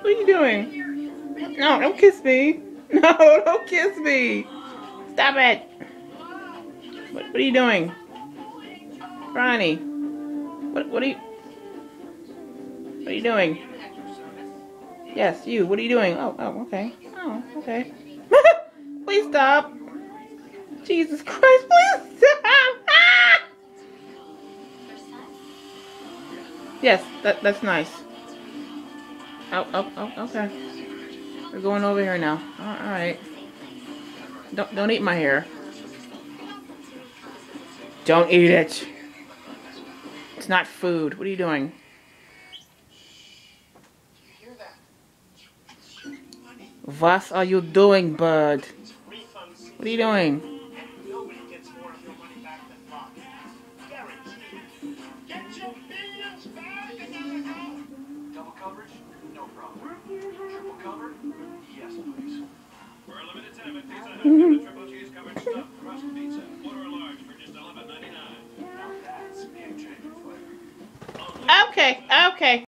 What are you doing? No, don't kiss me. No, don't kiss me. Stop it. What are you doing? Ronnie. What are you doing? Yes, you. What are you doing? Oh, okay. Oh, okay. Please stop. Jesus Christ, please stop. Ah! Yes, that's nice. Oh, okay. We're going over here now. All right. Don't eat my hair. Don't eat it. It's not food. What are you doing? What are you doing, bud? What are you doing? Double coverage? No problem. Triple cover? Yes, please. For a limited time at Pizza Hut, get a triple cheese covered stuffed crust pizza. Order a large for just $11.99. Now that's game changing flavor. Okay, okay.